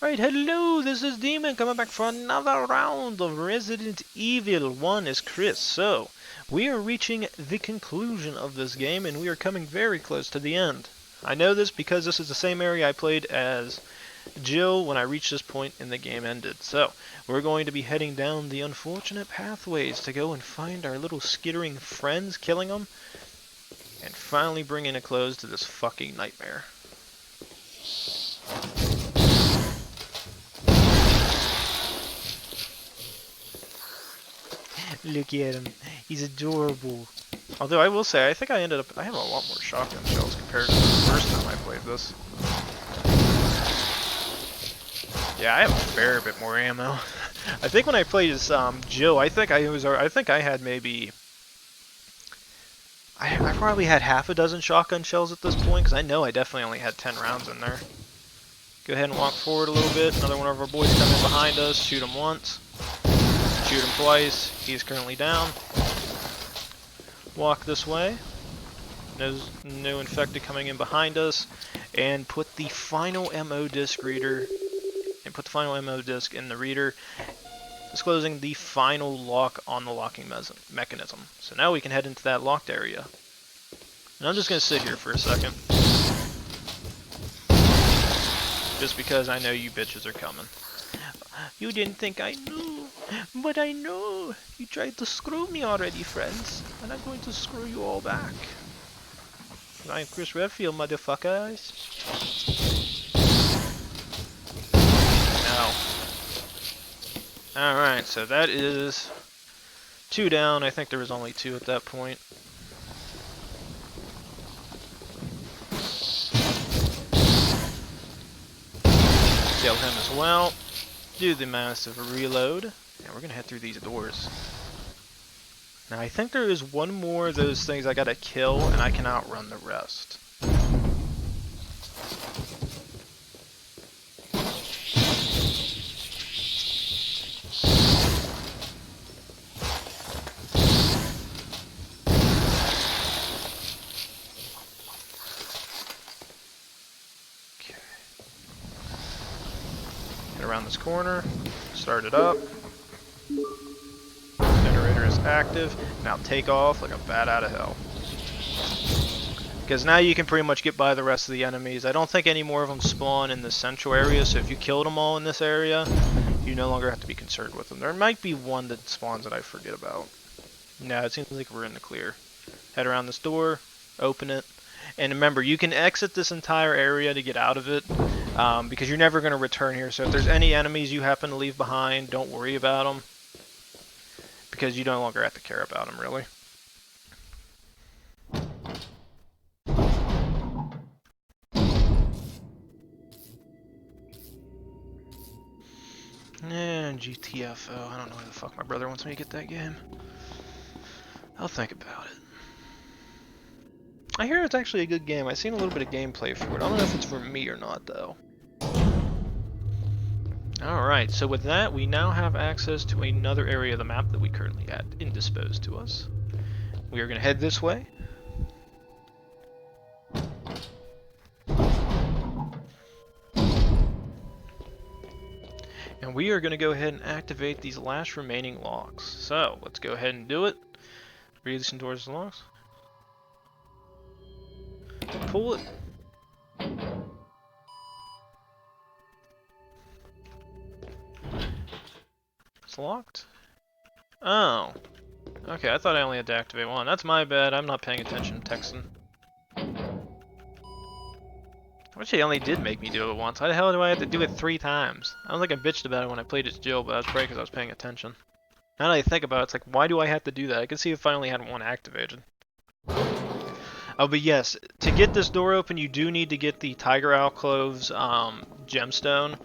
Alright, hello, this is Demon coming back for another round of Resident Evil 1 as Chris. So, we are reaching the conclusion of this game and we are coming very close to the end. I know this because this is the same area I played as Jill when I reached this point and the game ended. So, we're going to be heading down the unfortunate pathways to go and find our little skittering friends, killing them, and finally bringing a close to this fucking nightmare. Look at him. He's adorable. Although I will say, I think I have a lot more shotgun shells compared to the first time I played this. Yeah, I have a fair bit more ammo. I think when I played as Jill, I probably had half a dozen shotgun shells at this point, because I know I definitely only had 10 rounds in there. Go ahead and walk forward a little bit. Another one of our boys coming behind us. Shoot him once. Shoot him twice. He's currently down. Walk this way. No infected coming in behind us. And put the final MO disc reader. And put the final MO disc in the reader, disclosing the final lock on the locking mechanism. So now we can head into that locked area. And I'm just going to sit here for a second. Just because I know you bitches are coming. You didn't think I knew, but I know. You tried to screw me already, friends, and I'm going to screw you all back. I'm Chris Redfield, motherfuckers. No. Alright, so that is 2 down. I think there was only 2 at that point. Kill him as well. Do the massive reload. And we're going to head through these doors. Now I think there is one more of those things I got to kill and I can outrun the rest. Around this corner, start it up. Generator is active. Now take off like a bat out of hell. Because now you can pretty much get by the rest of the enemies. I don't think any more of them spawn in the central area, so if you killed them all in this area, you no longer have to be concerned with them. There might be one that spawns that I forget about. No, it seems like we're in the clear. Head around this door, open it. And remember, you can exit this entire area to get out of it, because you're never going to return here. So if there's any enemies you happen to leave behind, don't worry about them, because you no longer have to care about them, really. And GTFO, I don't know where the fuck my brother wants me to get that game. I'll think about it. I hear it's actually a good game. I've seen a little bit of gameplay for it. I don't know if it's for me or not, though. Alright, so with that, we now have access to another area of the map that we currently had indisposed to us. We are going to head this way. And we are going to go ahead and activate these last remaining locks. So, let's go ahead and do it. Releasing towards the locks. Pull it. It's locked? Oh. Okay, I thought I only had to activate one. That's my bad. I'm not paying attention, texting. I wish they only did make me do it once. Why the hell do I have to do it 3 times? I don't think I bitched about it when I played as Jill, but that's probably because I was paying attention. Now that I think about it, it's like, why do I have to do that? I can see if I only had one activated. Oh, but yes, to get this door open, you do need to get the Tiger Alcove's gemstone.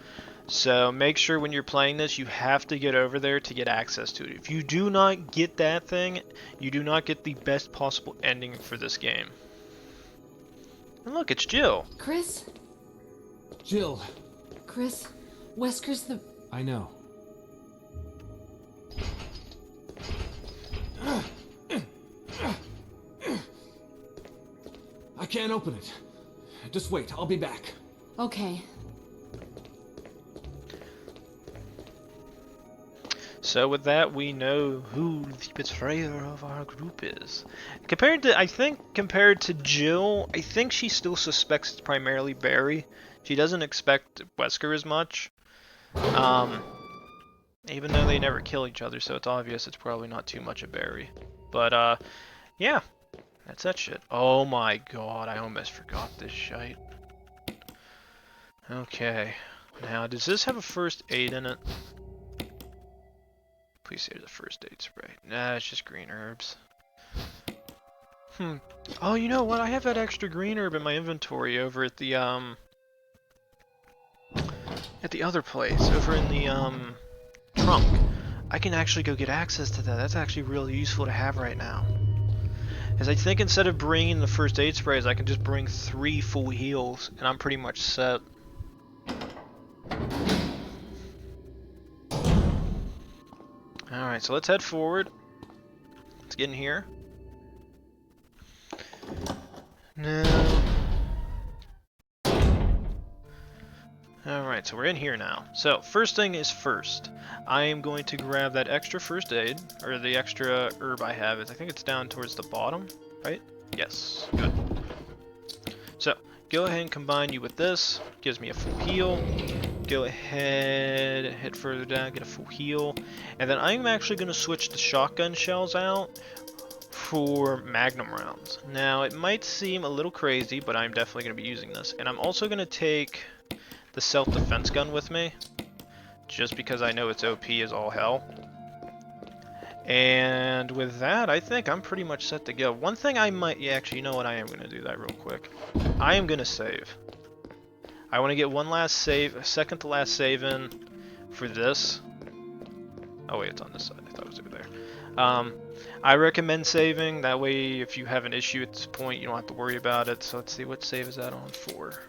So make sure when you're playing this, you have to get over there to get access to it. If you do not get that thing, you do not get the best possible ending for this game. And look, it's Jill. Chris? Jill. Chris, Wesker's the... I know. I can't open it. Just wait, I'll be back. Okay. So with that, we know who the betrayer of our group is. Compared to Jill, I think she still suspects it's primarily Barry. She doesn't expect Wesker as much. Even though they never kill each other, so it's obvious it's probably not too much of Barry. But, yeah. That's that shit. Oh my god, I almost forgot this shite. Okay. Now, does this have a first aid in it? Please say there's a first aid spray. Nah, it's just green herbs. Oh, you know what? I have that extra green herb in my inventory over at the other place, over in the, trunk. I can actually go get access to that. That's actually really useful to have right now. As I think instead of bringing the first aid sprays, I can just bring 3 full heals, and I'm pretty much set. Alright, so let's head forward. Let's get in here. No. Alright, so we're in here now. So, first thing is first. I am going to grab that extra first aid, or the extra herb I have. I think it's down towards the bottom, right? Yes, good. So, go ahead and combine you with this. Gives me a full heal. Go ahead, head further down, get a full heal. And then I'm actually going to switch the shotgun shells out for magnum rounds. Now, it might seem a little crazy, but I'm definitely going to be using this. And I'm also going to take the self-defense gun with me, just because I know its OP is all hell. And with that, I think I'm pretty much set to go. One thing I might... Yeah, actually, you know what? I am going to do that real quick. I am going to save. I want to get one last save, second to last save in for this. Oh wait, it's on this side. I thought it was over there. I recommend saving. That way, if you have an issue at this point, you don't have to worry about it. So let's see, what save is that on for?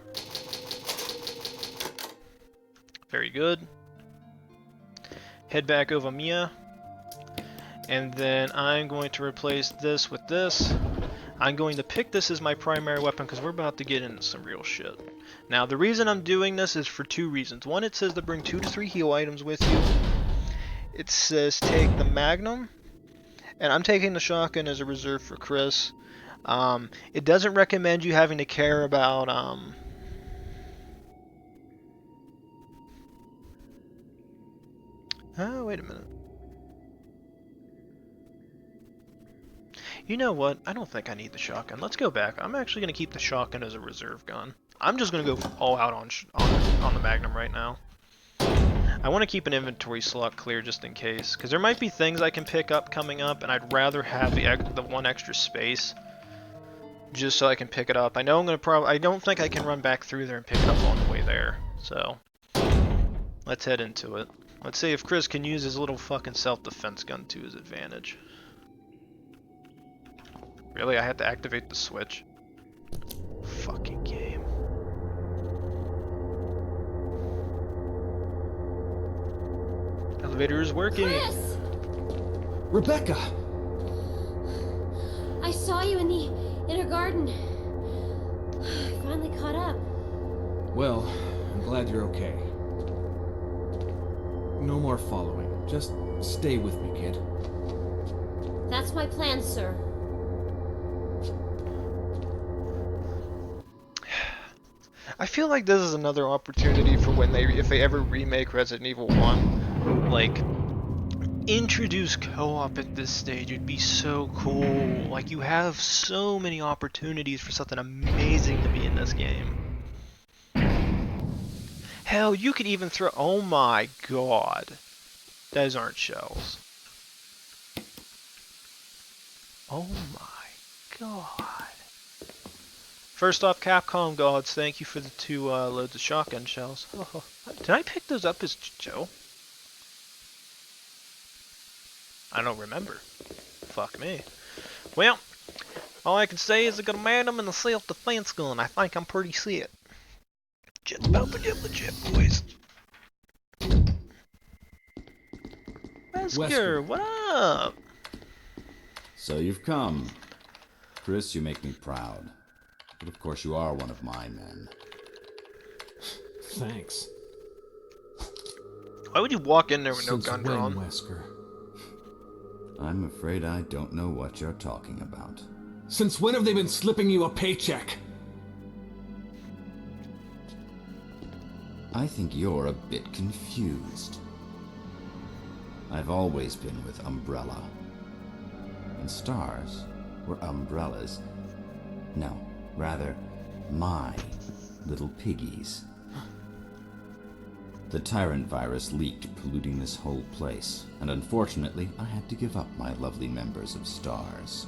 Very good. Head back over Mia. And then I'm going to replace this with this. I'm going to pick this as my primary weapon because we're about to get into some real shit. Now, the reason I'm doing this is for 2 reasons. One, it says to bring 2 to 3 heal items with you. It says take the Magnum. And I'm taking the shotgun as a reserve for Chris. It doesn't recommend you having to care about... Oh, wait a minute. You know what? I don't think I need the shotgun. Let's go back. I'm actually going to keep the shotgun as a reserve gun. I'm just going to go all out on the Magnum right now. I want to keep an inventory slot clear just in case, because there might be things I can pick up coming up, and I'd rather have the one extra space just so I can pick it up. I know I'm going to I don't think I can run back through there and pick it up on the way there. So, let's head into it. Let's see if Chris can use his little fucking self-defense gun to his advantage. Really? I had to activate the switch? Fucking game. Elevator is working! Chris! Rebecca! I saw you in the inner garden. I finally caught up. Well, I'm glad you're okay. No more following. Just stay with me, kid. That's my plan, sir. I feel like this is another opportunity for when if they ever remake Resident Evil 1, like, introduce co-op at this stage. It'd be so cool. Like, you have so many opportunities for something amazing to be in this game. Hell, you could even throw... Oh my god. Those aren't shells. Oh my god. First off, Capcom gods, thank you for the 2 loads of shotgun shells. Oh, did I pick those up as Joe? I don't remember. Fuck me. Well, all I can say is I got a Magnum and a self-defense gun. I think I'm pretty set. Just about to get legit, boys. Wesker, what up? So you've come. Chris, you make me proud. But of course you are one of my men. Thanks. Why would you walk in there with no Since gun when, drawn? Wesker? I'm afraid I don't know what you're talking about. Since when have they been slipping you a paycheck? I think you're a bit confused. I've always been with Umbrella. And stars were umbrellas. No, rather, my little piggies. The Tyrant virus leaked, polluting this whole place, and unfortunately, I had to give up my lovely members of Stars.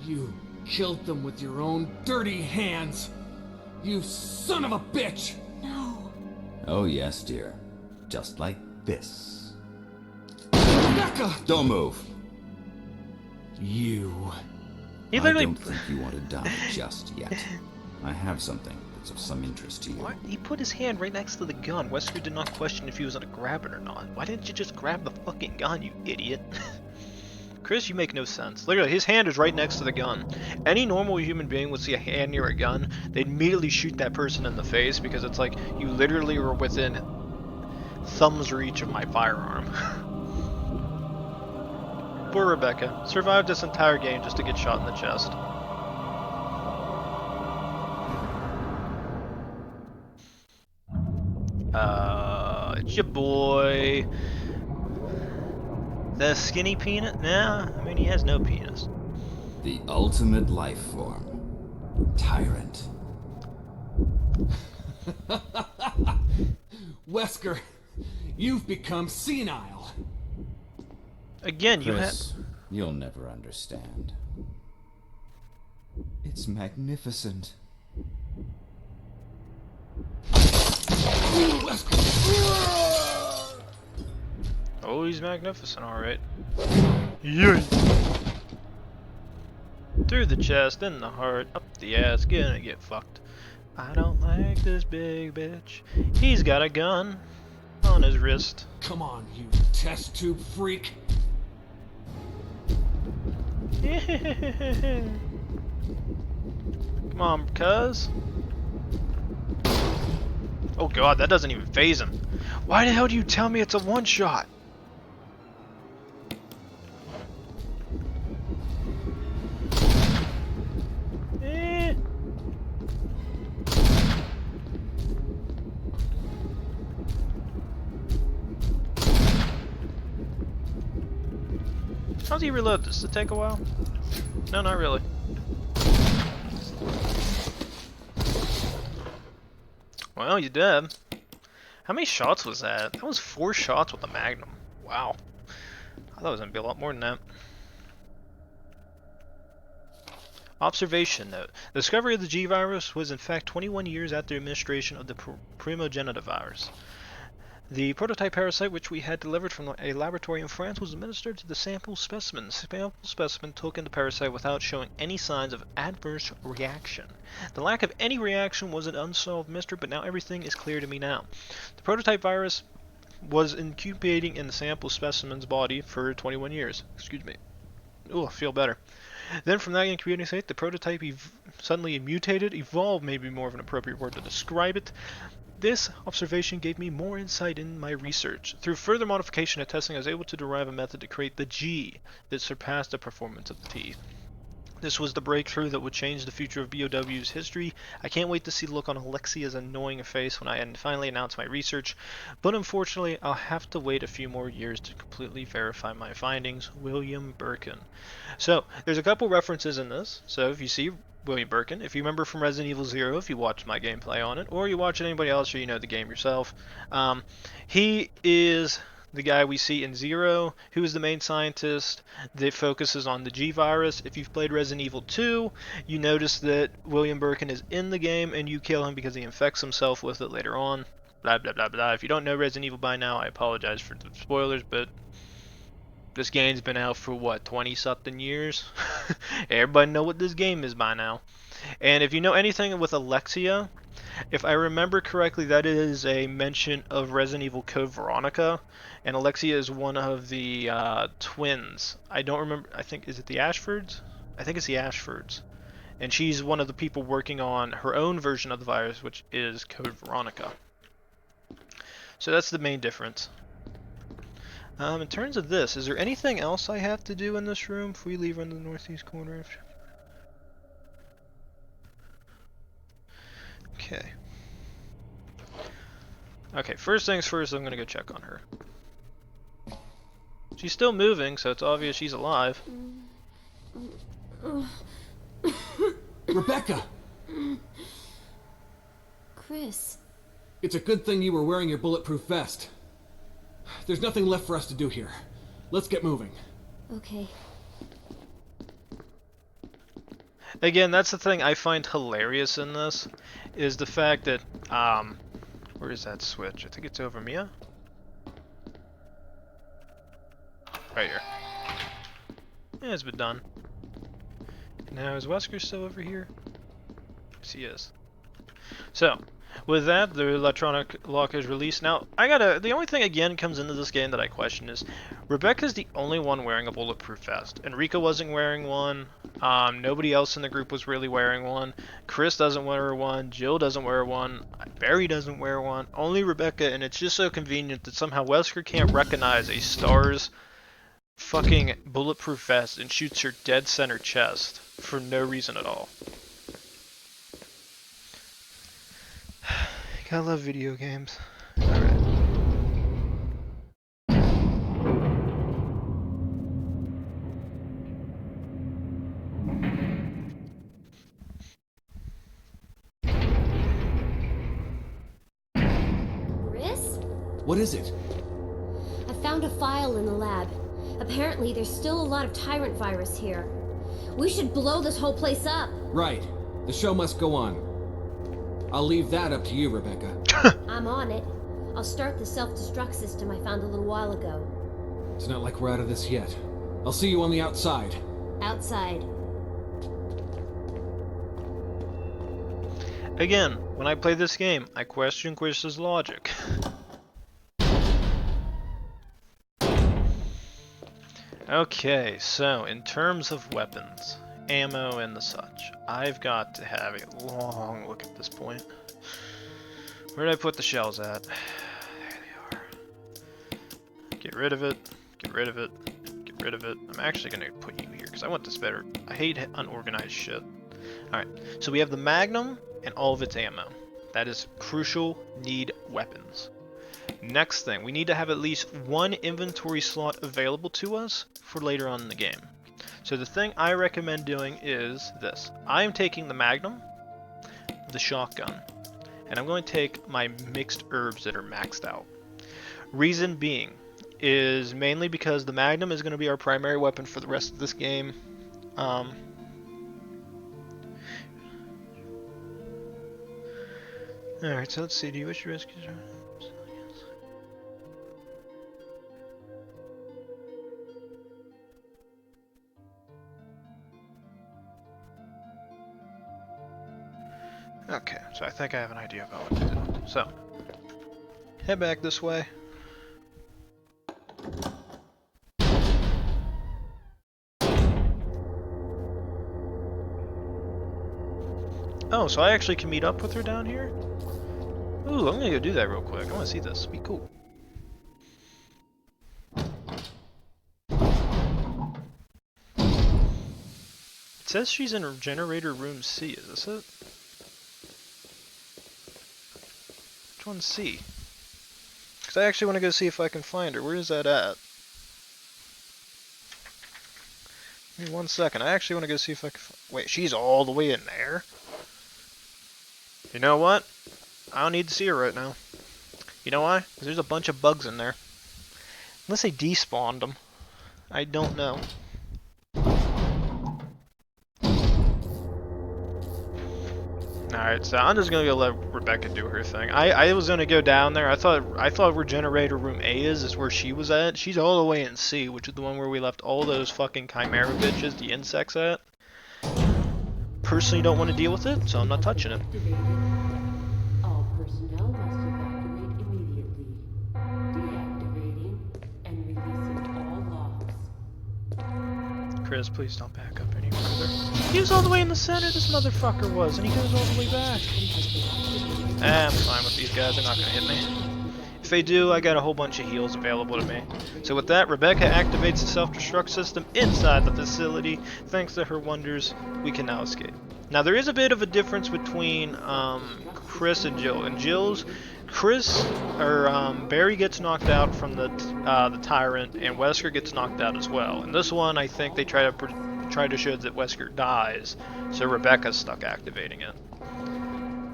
You killed them with your own dirty hands! You son of a bitch! No. Oh yes, dear. Just like this. Rebecca! Don't move! You. He I literally. don't think you want to die just yet. I have something that's of some interest to you. What? He put his hand right next to the gun. Wesker did not question if he was gonna grab it or not. Why didn't you just grab the fucking gun, you idiot? Chris, you make no sense. Literally, his hand is right next to the gun. Any normal human being would see a hand near a gun, they'd immediately shoot that person in the face because it's like, you literally were within thumb's reach of my firearm. Poor Rebecca. Survived this entire game just to get shot in the chest. It's your boy. The skinny peanut? Nah, I mean, he has no penis. The ultimate life form. Tyrant. Wesker, you've become senile. Again, you have. Chris, you'll never understand. It's magnificent. Oh, he's magnificent, alright. Yay! Through the chest, in the heart, up the ass, gonna get fucked. I don't like this big bitch. He's got a gun on his wrist. Come on, you test tube freak. Come on, cuz. Oh god, that doesn't even phase him. Why the hell do you tell me it's a one-shot? How's he reload this? Does it take a while? No, not really. Well, you dead. How many shots was that? That was 4 shots with a Magnum. Wow. I thought it was going to be a lot more than that. Observation note. The discovery of the G virus was in fact 21 years after administration of the Primogenitor virus. The prototype parasite, which we had delivered from a laboratory in France, was administered to the sample specimen. The sample specimen took in the parasite without showing any signs of adverse reaction. The lack of any reaction was an unsolved mystery, but now everything is clear to me now. The prototype virus was incubating in the sample specimen's body for 21 years. Excuse me. Ooh, I feel better. Then from that incubating state, the prototype suddenly mutated. Evolved may be more of an appropriate word to describe it. This observation gave me more insight in my research. Through further modification and testing, I was able to derive a method to create the G that surpassed the performance of the T. This was the breakthrough that would change the future of BOW's history. I can't wait to see the look on Alexia's annoying face when I finally announce my research, but unfortunately I'll have to wait a few more years to completely verify my findings. William Birkin. So, there's a couple references in this, so if you see William Birkin, if you remember from Resident Evil 0, if you watched my gameplay on it, or you watch anybody else or you know the game yourself, he is the guy we see in 0, who is the main scientist that focuses on the G virus. If you've played Resident Evil 2, you notice that William Birkin is in the game and you kill him because he infects himself with it later on. Blah blah blah blah. If you don't know Resident Evil by now, I apologize for the spoilers, but this game's been out for what, 20-something years? Everybody know what this game is by now. And if you know anything with Alexia, if I remember correctly, that is a mention of Resident Evil Code Veronica, and Alexia is one of the twins. I don't remember, I think, is it the Ashfords? I think it's the Ashfords. And she's one of the people working on her own version of the virus, which is Code Veronica. So that's the main difference. In terms of this, is there anything else I have to do in this room if we leave in the northeast corner? Okay. Okay, first things first, I'm gonna go check on her. She's still moving, so it's obvious she's alive. Rebecca! Chris. It's a good thing you were wearing your bulletproof vest. There's nothing left for us to do here. Let's get moving. Okay. Again, that's the thing I find hilarious in this, is the fact that, where is that switch? I think it's over Mia? Right here. Yeah, it's been done. Now, is Wesker still over here? Yes, he is. So, with that, the electronic lock is released. Now, the only thing again comes into this game that I question is, Rebecca's the only one wearing a bulletproof vest. Enrica wasn't wearing one, nobody else in the group was really wearing one, Chris doesn't wear one, Jill doesn't wear one, Barry doesn't wear one, only Rebecca, and it's just so convenient that somehow Wesker can't recognize a Stars fucking bulletproof vest and shoots her dead center chest for no reason at all. Gotta love video games. Alright. Chris? What is it? I found a file in the lab. Apparently, there's still a lot of Tyrant virus here. We should blow this whole place up. Right. The show must go on. I'll leave that up to you, Rebecca. I'm on it. I'll start the self-destruct system I found a little while ago. It's not like we're out of this yet. I'll see you on the outside. Outside. Again, when I play this game, I question Chris's logic. Okay, so in terms of weapons, ammo and the such, I've got to have a long look at this point. Where did I put the shells at? There they are. Get rid of it, get rid of it, get rid of it. I'm actually going to put you here because I want this better. I hate unorganized shit. Alright, so we have the Magnum and all of its ammo. That is crucial, need weapons. Next thing, we need to have at least one inventory slot available to us for later on in the game. So the thing I recommend doing is this. I am taking the Magnum, the shotgun, and I'm going to take my mixed herbs that are maxed out. Reason being is mainly because the Magnum is going to be our primary weapon for the rest of this game. Alright, so let's see. Do you wish to rescue? Okay, so I think I have an idea about what to do. So, head back this way. Oh, so I actually can meet up with her down here? Ooh, I'm gonna go do that real quick. I wanna see this. Be cool. It says she's in generator room C. Is this it? Which one's C? Because I actually want to go see if I can find her. Where is that at? Give me 1 second. I actually want to go see if I can wait, she's all the way in there? You know what? I don't need to see her right now. You know why? Because there's a bunch of bugs in there. Unless they despawned them. I don't know. Alright, so I'm just gonna go let Rebecca do her thing. I was gonna go down there. I thought where generator room A is where she was at. She's all the way in C, which is the one where we left all those fucking chimera bitches, the insects at. Personally don't want to deal with it, so I'm not touching it. All personnel must evacuate immediately. Deactivating and releasing all locks. Chris, please don't back up any further. He was all the way in the center, this motherfucker was, and he goes all the way back. I'm fine with these guys, they're not gonna hit me. If they do, I got a whole bunch of heals available to me. So with that, Rebecca activates the self-destruct system inside the facility. Thanks to her wonders, we can now escape. Now there is a bit of a difference between Chris and Jill. In Jill's, Barry gets knocked out from the Tyrant, and Wesker gets knocked out as well. In this one, I think they try to show that Wesker dies, so Rebecca's stuck activating it.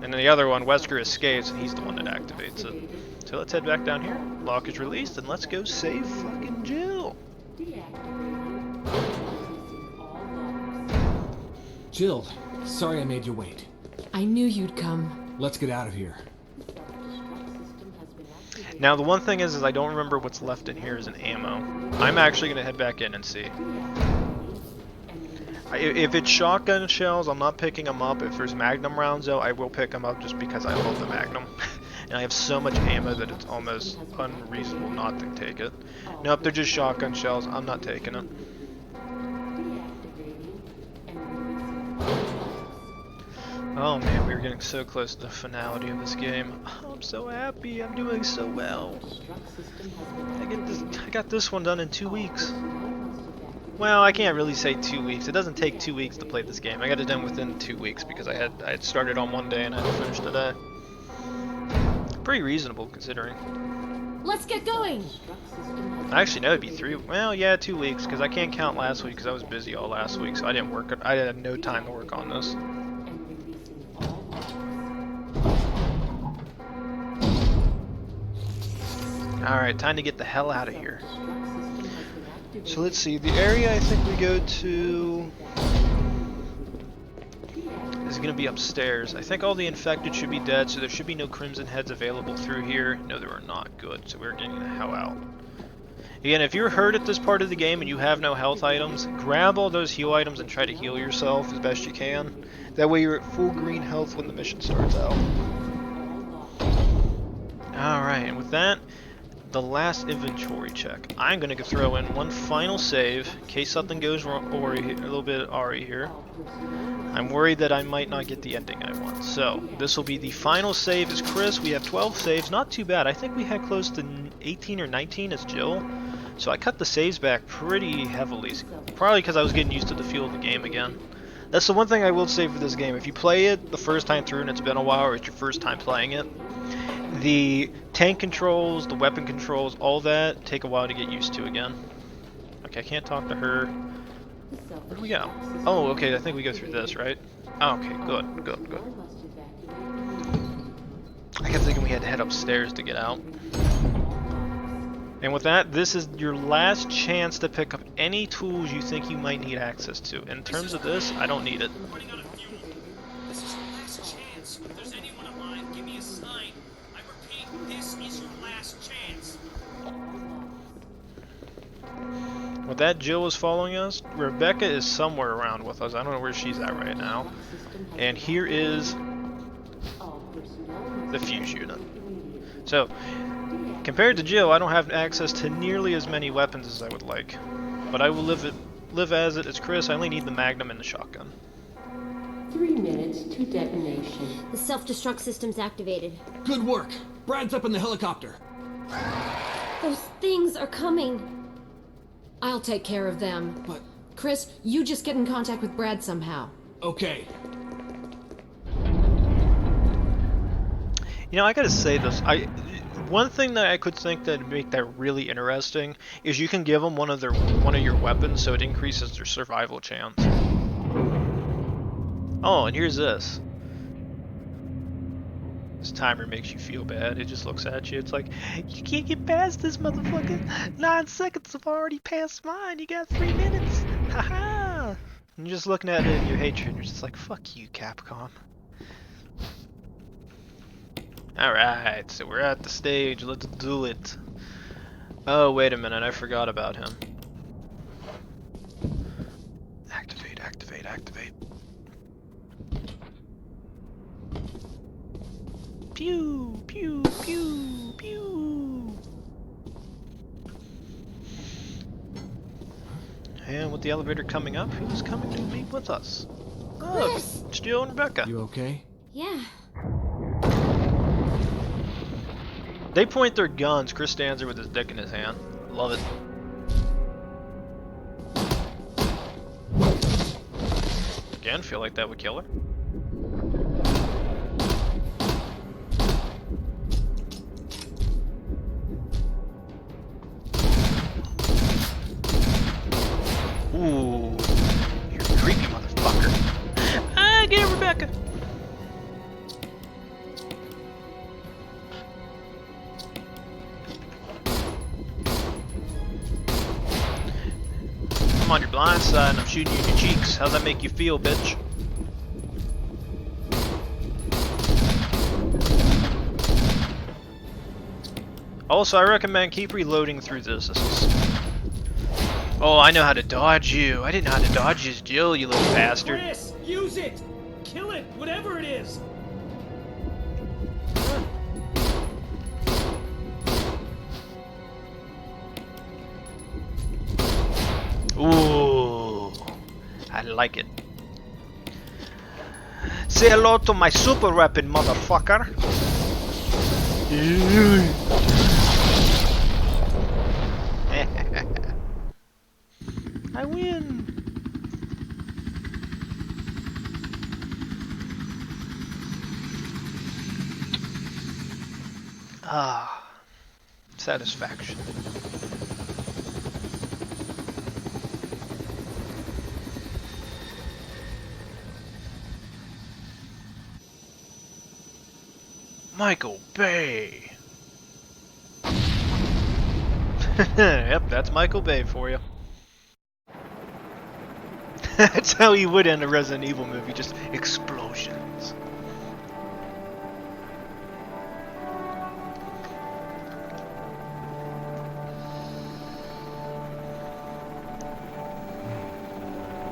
And in the other one, Wesker escapes, and he's the one that activates it. So let's head back down here. Lock is released, and let's go save fucking Jill. Jill, sorry I made you wait. I knew you'd come. Let's get out of here. Now the one thing is I don't remember what's left in here as an ammo. I'm actually going to head back in and see. If it's shotgun shells, I'm not picking them up. If there's magnum rounds though, I will pick them up just because I love the magnum. And I have so much ammo that it's almost unreasonable not to take it. Nope, they're just shotgun shells. I'm not taking it. Oh man, we were getting so close to the finality of this game. Oh, I'm so happy. I'm doing so well. I got this one done in 2 weeks. Well, I can't really say 2 weeks. It doesn't take 2 weeks to play this game. I got it done within 2 weeks because I had started on one day and I had to finish today. Pretty reasonable considering. Let's get going! Actually, no, it'd be 3. Well, yeah, 2 weeks because I can't count last week because I was busy all last week, so I didn't work. I had no time to work on this. Alright, time to get the hell out of here. So let's see, the area I think we go to is going to be upstairs. I think all the infected should be dead, so there should be no crimson heads available through here. No, there are not. Good, so we're getting the hell out. Again, if you're hurt at this part of the game and you have no health items, grab all those heal items and try to heal yourself as best you can. That way you're at full green health when the mission starts out. Alright, and with that, the last inventory check. I'm going to throw in one final save in case something goes wrong, a little bit Ari here. I'm worried that I might not get the ending I want. So, this will be the final save as Chris. We have 12 saves, not too bad. I think we had close to 18 or 19 as Jill. So I cut the saves back pretty heavily. Probably because I was getting used to the feel of the game again. That's the one thing I will say for this game. If you play it the first time through and it's been a while, or it's your first time playing it, the tank controls, the weapon controls, all that take a while to get used to again. Okay, I can't talk to her. Where do we go? Oh, okay, I think we go through this, right? Oh, okay, good, good, good. I kept thinking we had to head upstairs to get out. And with that, this is your last chance to pick up any tools you think you might need access to. In terms of this, I don't need it. This is your last chance. If there's anyone alive, give me a sign. I repeat, this is your last chance. With that, Jill is following us. Rebecca is somewhere around with us. I don't know where she's at right now. And here is the fuse unit. So, compared to Jill, I don't have access to nearly as many weapons as I would like. But I will live as it as Chris. I only need the Magnum and the shotgun. 3 minutes to detonation. The self-destruct system's activated. Good work. Brad's up in the helicopter. Those things are coming. I'll take care of them. But, Chris, you just get in contact with Brad somehow. okay. You know, I gotta say this. One thing that I could think that would make that really interesting is you can give them one of your weapons, so it increases their survival chance. Oh, and here's this. This timer makes you feel bad. It just looks at you. It's like, you can't get past this, motherfucker. 9 seconds have already passed mine. You got 3 minutes. Haha. And you're just looking at it in your hatred. And you're just like, fuck you, Capcom. Alright, so we're at the stage. Let's do it. Oh, wait a minute. I forgot about him. Activate, activate, activate. Pew, pew, pew, pew. And with the elevator coming up, who's coming to meet with us? Oh, Chris! it's Jill and Rebecca. You okay? Yeah. They point their guns. Chris stands there with his dick in his hand. Love it. Again, feel like that would kill her. Ooh, you're a creepy motherfucker. Ah, get it, Rebecca. I'm on your blind side and I'm shooting you in your cheeks. How's that make you feel, bitch? Also, I recommend keep reloading through this. Oh, I know how to dodge you. I didn't know how to dodge you, Jill, you little bastard. Chris, use it! Kill it, whatever it is! Ooh, I like it. Say hello to my super weapon, motherfucker. I win. Ah, satisfaction. Michael Bay. Yep, that's Michael Bay for you. That's how he would end a Resident Evil movie, just explosions.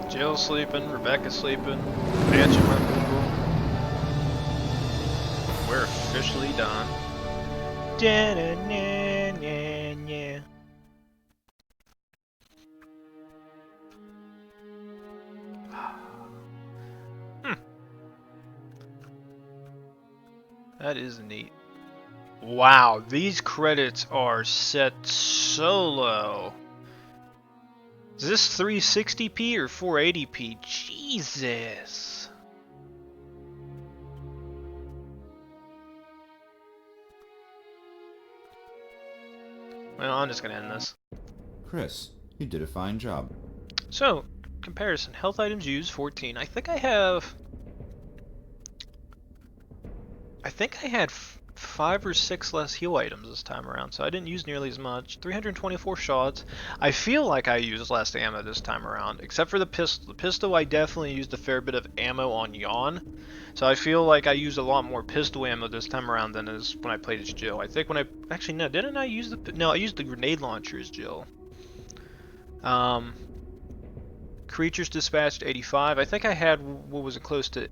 Jill's sleeping, Rebecca's sleeping, mansion removal. We're officially done. Da-na-na-na-na. That is neat. Wow, these credits are set so low. Is this 360p or 480p? Jesus. Well, I'm just gonna end this. Chris, you did a fine job. So, comparison. Health items used, 14. I think I had 5 or 6 less heal items this time around, so I didn't use nearly as much. 324 shots. I feel like I used less ammo this time around, except for the pistol. The pistol, I definitely used a fair bit of ammo on Yawn, so I feel like I used a lot more pistol ammo this time around than as when I played as Jill. I think when I actually no, didn't I use the no? I used the grenade launcher as Jill. Creatures dispatched 85. I think I had what was it close to?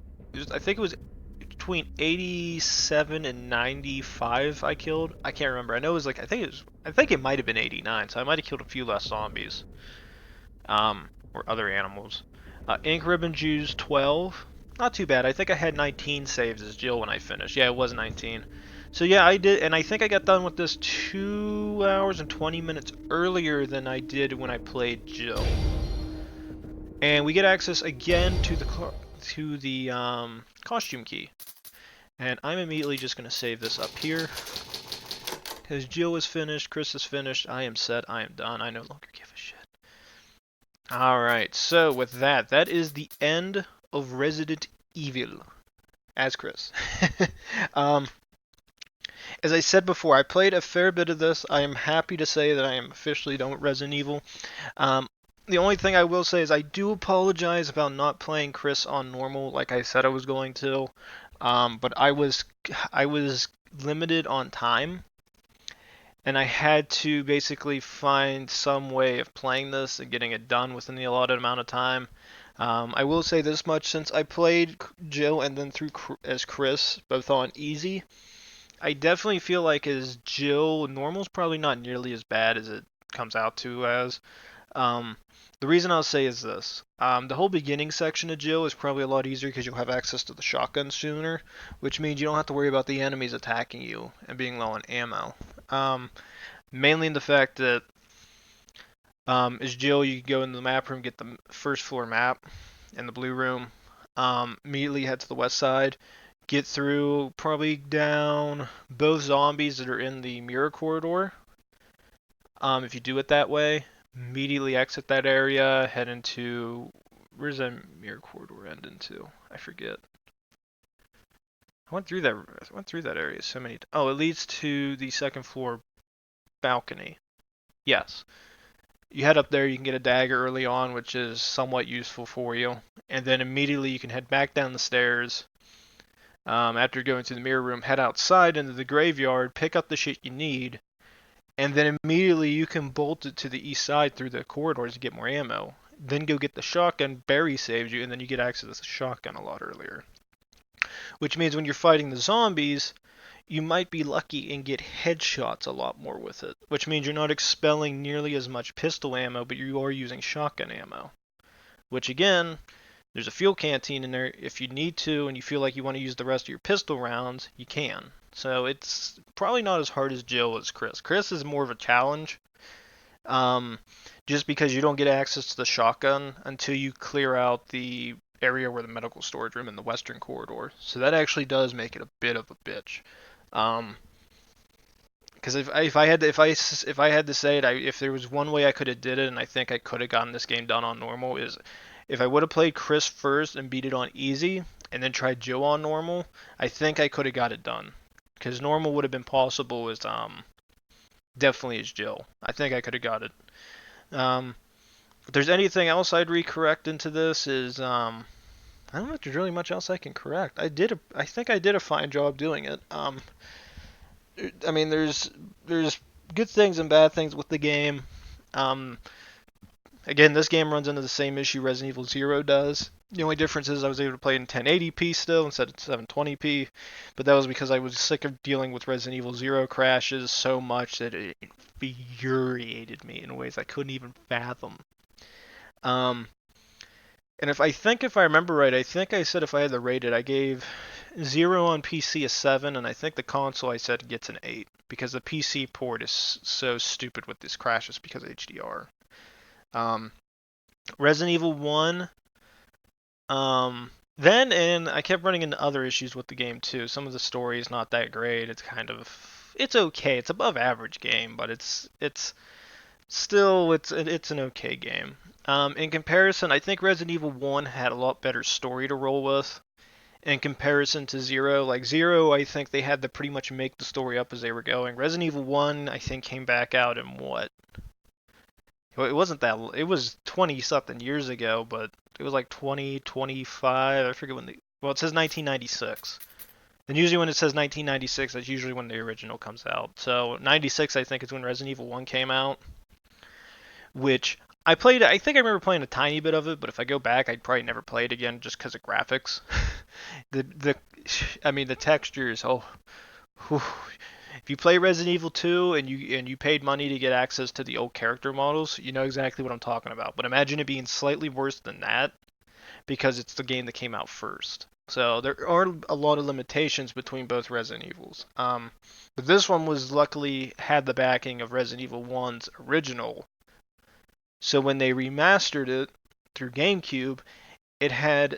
I think it was between 87 and 95 I killed. I can't remember. I know it was like I think it might have been 89, so I might have killed a few less zombies. Or other animals. Ink ribbon Jews 12. Not too bad. I think I had 19 saves as Jill when I finished. Yeah, it was 19. So yeah, I did, and I think I got done with this 2 hours and 20 minutes earlier than I did when I played Jill. And we get access again to the costume key. And I'm immediately just going to save this up here. Because Jill is finished, Chris is finished, I am set, I am done, I no longer give a shit. Alright, so with that, that is the end of Resident Evil. As Chris. As I said before, I played a fair bit of this. I am happy to say that I am officially done with Resident Evil. The only thing I will say is I do apologize about not playing Chris on normal like I said I was going to. But I was limited on time, and I had to basically find some way of playing this and getting it done within the allotted amount of time. I will say this much: since I played Jill and then through as Chris, both on easy, I definitely feel like as Jill, normal's probably not nearly as bad as it comes out to as. The reason I'll say is this. The whole beginning section of Jill is probably a lot easier because you'll have access to the shotgun sooner, which means you don't have to worry about the enemies attacking you and being low on ammo. Mainly in the fact that as Jill, you can go into the map room, get the first floor map in the blue room, immediately head to the west side, get through, probably down both zombies that are in the mirror corridor. If you do it that way, immediately exit that area, head into, where's that mirror corridor end into? I forget. I went through that area so many. Oh, it leads to the second floor balcony. Yes. You head up there, you can get a dagger early on, which is somewhat useful for you. And then immediately you can head back down the stairs. After going to the mirror room, head outside into the graveyard, pick up the shit you need, and then immediately you can bolt it to the east side through the corridors to get more ammo. Then go get the shotgun, Barry saves you, and then you get access to the shotgun a lot earlier. Which means when you're fighting the zombies, you might be lucky and get headshots a lot more with it, which means you're not expelling nearly as much pistol ammo, but you are using shotgun ammo. Which again, there's a fuel canteen in there. If you need to and you feel like you want to use the rest of your pistol rounds, you can. So it's probably not as hard as Jill as Chris. Chris is more of a challenge, just because you don't get access to the shotgun until you clear out the area where the medical storage room in the western corridor. So that actually does make it a bit of a bitch. Because if I had to say it, if there was one way I could have did it, and I think I could have gotten this game done on normal, is if I would have played Chris first and beat it on easy, and then tried Jill on normal, I think I could have got it done. Because normal would have been possible as definitely as Jill. I think I could have got it. If there's anything else I'd recorrect into this is I don't know if there's really much else I can correct. I think I did a fine job doing it. I mean, there's good things and bad things with the game. Again, this game runs into the same issue Resident Evil 0 does. The only difference is I was able to play in 1080p still instead of 720p, but that was because I was sick of dealing with Resident Evil 0 crashes so much that it infuriated me in ways I couldn't even fathom. And if I remember right, I think I said if I had to rate it, I gave 0 on PC a 7, and I think the console I said gets an 8, because the PC port is so stupid with these crashes because of HDR. Resident Evil 1, then, and I kept running into other issues with the game too. Some of the story is not that great. It's okay. It's above average game, but it's still it's an okay game. In comparison, I think Resident Evil 1 had a lot better story to roll with. In comparison to 0, like 0, I think they had to pretty much make the story up as they were going. Resident Evil 1, I think, came back out in what? It wasn't that. It was 20 something years ago, but it was like 2025. I forget when well, it says 1996. And usually when it says 1996, that's usually when the original comes out. So 96, I think, is when Resident Evil 1 came out, which I played. I think I remember playing a tiny bit of it, but if I go back, I'd probably never play it again just because of graphics. I mean, the textures. Oh, whew. If you play Resident Evil 2 and you paid money to get access to the old character models, you know exactly what I'm talking about. But imagine it being slightly worse than that, because it's the game that came out first. So there are a lot of limitations between both Resident Evils. But this one was luckily had the backing of Resident Evil 1's original. So when they remastered it through GameCube, it had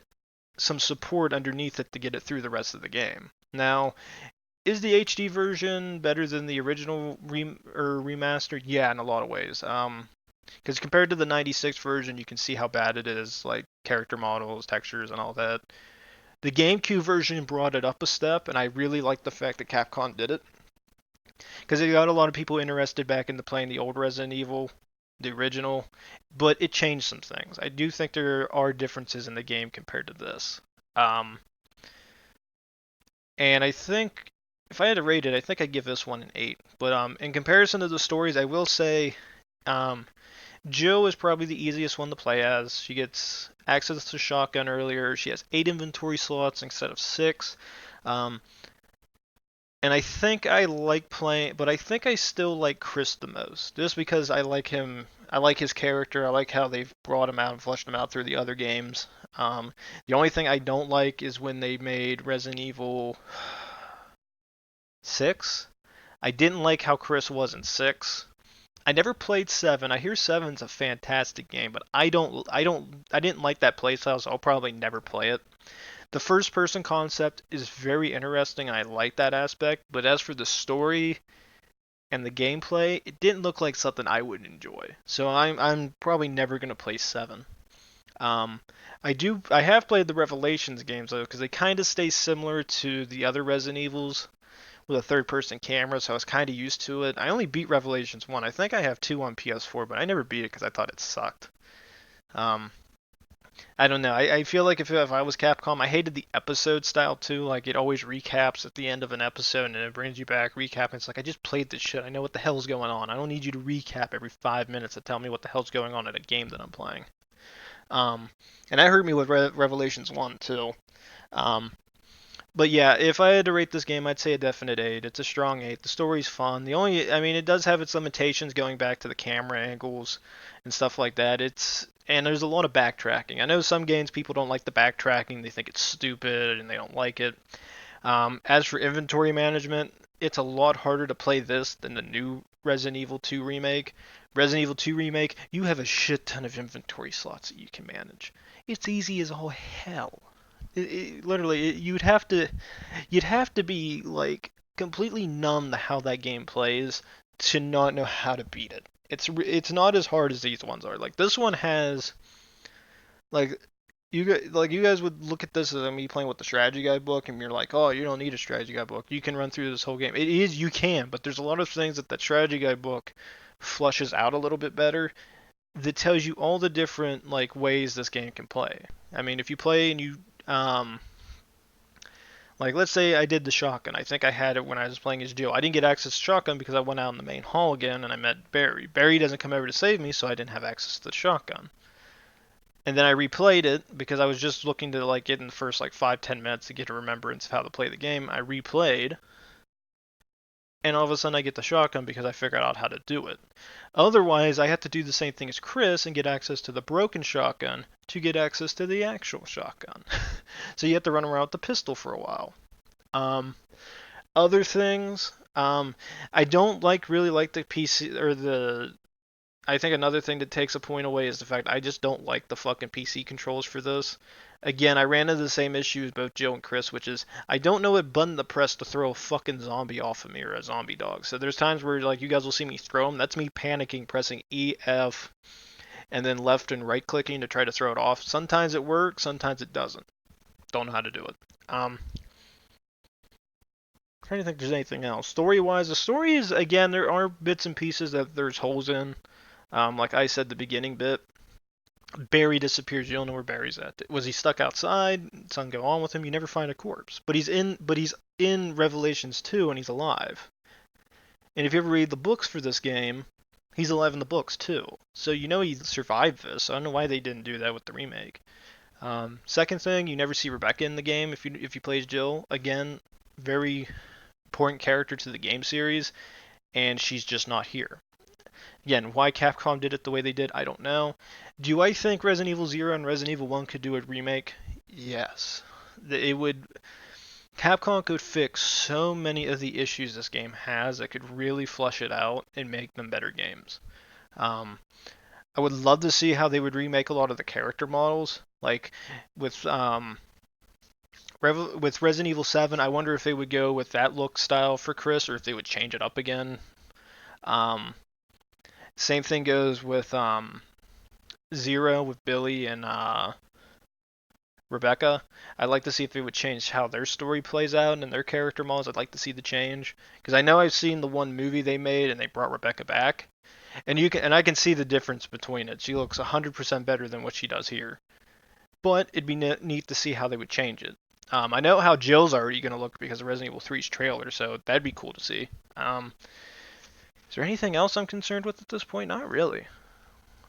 some support underneath it to get it through the rest of the game. Now, is the HD version better than the original remastered? Yeah, in a lot of ways. Because compared to the 96 version, you can see how bad it is, like character models, textures, and all that. The GameCube version brought it up a step, and I really like the fact that Capcom did it. Because it got a lot of people interested back into playing the old Resident Evil, the original, but it changed some things. I do think there are differences in the game compared to this. And I think, if I had to rate it, I think I'd give this one an 8. But in comparison to the stories, I will say Jill is probably the easiest one to play as. She gets access to shotgun earlier. She has 8 inventory slots instead of 6. And I think I like playing, but I think I still like Chris the most, just because I like him I like his character. I like how they've brought him out and fleshed him out through the other games. The only thing I don't like is when they made Resident Evil 6. I didn't like how Chris was in 6. I never played 7. I hear 7's a fantastic game, but I didn't like that playstyle, so I'll probably never play it. The first person concept is very interesting, and I like that aspect, but as for the story and the gameplay, it didn't look like something I would enjoy. So I'm probably never gonna play 7. I have played the Revelations games though, because they kind of stay similar to the other Resident Evils with a third-person camera, so I was kind of used to it. I only beat Revelations 1. I think I have 2 on PS4, but I never beat it because I thought it sucked. I don't know. I feel like if I was Capcom, I hated the episode style too. Like it always recaps at the end of an episode and it brings you back, recap. It's like I just played this shit. I know what the hell's going on. I don't need you to recap every 5 minutes to tell me what the hell's going on in a game that I'm playing. And that hurt me with Revelations 1 too. But yeah, if I had to rate this game, I'd say a definite 8. It's a strong 8. The story's fun. I mean, it does have its limitations going back to the camera angles and stuff like that. And there's a lot of backtracking. I know some games people don't like the backtracking. They think it's stupid and they don't like it. As for inventory management, it's a lot harder to play this than the new Resident Evil 2 remake. Resident Evil 2 remake, you have a shit ton of inventory slots that you can manage. It's easy as all hell. Literally, you'd have to be like completely numb to how that game plays to not know how to beat it. It's not as hard as these ones are. Like this one has, like you guys would look at this as me playing with the strategy guide book, and you're like, oh, you don't need a strategy guide book. You can run through this whole game. You can, but there's a lot of things that strategy guide book flushes out a little bit better. That tells you all the different like ways this game can play. I mean, if you play and you like let's say I did the shotgun. I think I had it when I was playing as Jill. I didn't get access to shotgun because I went out in the main hall again and I met Barry. Barry doesn't come over to save me, so I didn't have access to the shotgun. And then I replayed it because I was just looking to like get in the first like 5-10 minutes to get a remembrance of how to play the game. I replayed, and all of a sudden I get the shotgun because I figured out how to do it. Otherwise, I had to do the same thing as Chris and get access to the broken shotgun to get access to the actual shotgun. So you have to run around with the pistol for a while. Other things, I don't really like the PC or the. I think another thing that takes a point away is the fact I just don't like the fucking PC controls for this. Again, I ran into the same issue as both Jill and Chris, which is I don't know what button to press to throw a fucking zombie off of me or a zombie dog. So there's times where like you guys will see me throw them. That's me panicking, pressing E, F, and then left and right clicking to try to throw it off. Sometimes it works, sometimes it doesn't. Don't know how to do it. Trying to think if there's anything else. Story-wise, the story is, again, there are bits and pieces that there's holes in. Like I said, the beginning bit. Barry disappears. You don't know where Barry's at. Was he stuck outside? Something go on with him? You never find a corpse. But he's in Revelations 2 and he's alive. And if you ever read the books for this game, he's alive in the books too. So you know he survived this. I don't know why they didn't do that with the remake. Second thing, you never see Rebecca in the game if you play as Jill. Again, very important character to the game series, and she's just not here. Again, why Capcom did it the way they did, I don't know. Do I think Resident Evil 0 and Resident Evil 1 could do a remake? Yes. Capcom could fix so many of the issues this game has that could really flush it out and make them better games. I would love to see how they would remake a lot of the character models. Like with Resident Evil 7, I wonder if they would go with that look style for Chris or if they would change it up again. Same thing goes with 0 with Billy and Rebecca. I'd like to see if they would change how their story plays out and their character models. I'd like to see the change because I know I've seen the one movie they made and they brought Rebecca back, and I can see the difference between it. She looks 100% better than what she does here, but it'd be neat to see how they would change it. I know how Jill's already going to look because of Resident Evil 3's trailer, so that'd be cool to see. Is there anything else I'm concerned with at this point? Not really.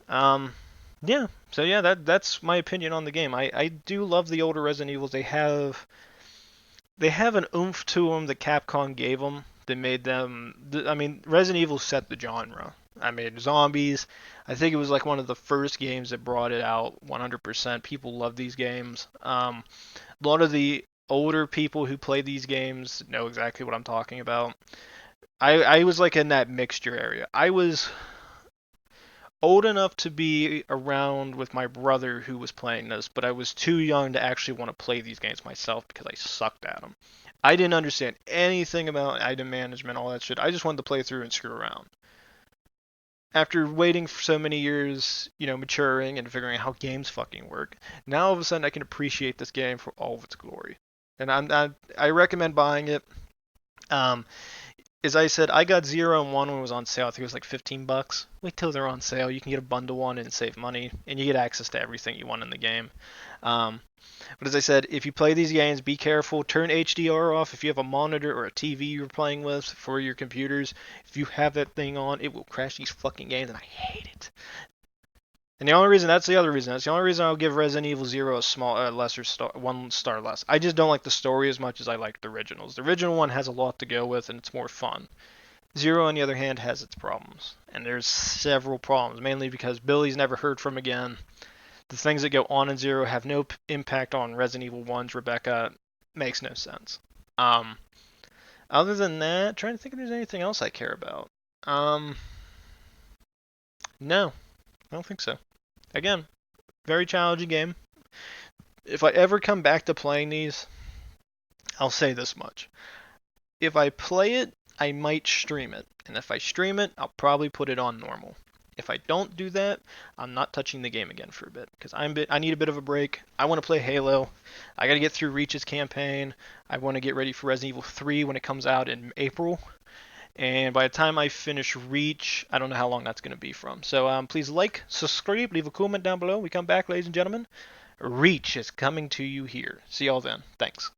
Yeah. So yeah, that's my opinion on the game. I do love the older Resident Evils. They have an oomph to them that Capcom gave them that made them. I mean, Resident Evil set the genre. I made zombies. I think it was like one of the first games that brought it out 100%. People love these games. A lot of the older people who play these games know exactly what I'm talking about. I was like in that mixture area. I was old enough to be around with my brother who was playing this, but I was too young to actually want to play these games myself because I sucked at them. I didn't understand anything about item management, all that shit. I just wanted to play through and screw around. After waiting for so many years, maturing and figuring out how games fucking work, now all of a sudden I can appreciate this game for all of its glory. And I recommend buying it. Um, as I said, I got 0 and 1 when it was on sale. I think it was like $15. Wait till they're on sale. You can get a bundle one and save money, and you get access to everything you want in the game. But as I said, if you play these games, be careful. Turn HDR off if you have a monitor or a TV you're playing with for your computers. If you have that thing on, it will crash these fucking games, and I hate it. And that's the other reason. That's the only reason I'll give Resident Evil 0 a lesser star, 1 star less. I just don't like the story as much as I like the originals. The original one has a lot to go with, and it's more fun. 0, on the other hand, has its problems. And there's several problems, mainly because Billy's never heard from again. The things that go on in 0 have no impact on Resident Evil 1's Rebecca. Makes no sense. Other than that, trying to think if there's anything else I care about. No, I don't think so. Again, very challenging game. If I ever come back to playing these, I'll say this much. If I play it, I might stream it. And if I stream it, I'll probably put it on normal. If I don't do that, I'm not touching the game again for a bit. Because I need a bit of a break. I want to play Halo. I got to get through Reach's campaign. I want to get ready for Resident Evil 3 when it comes out in April. And by the time I finish Reach, I don't know how long that's going to be from. So please like, subscribe, leave a comment down below. We come back, ladies and gentlemen. Reach is coming to you here. See y'all then. Thanks.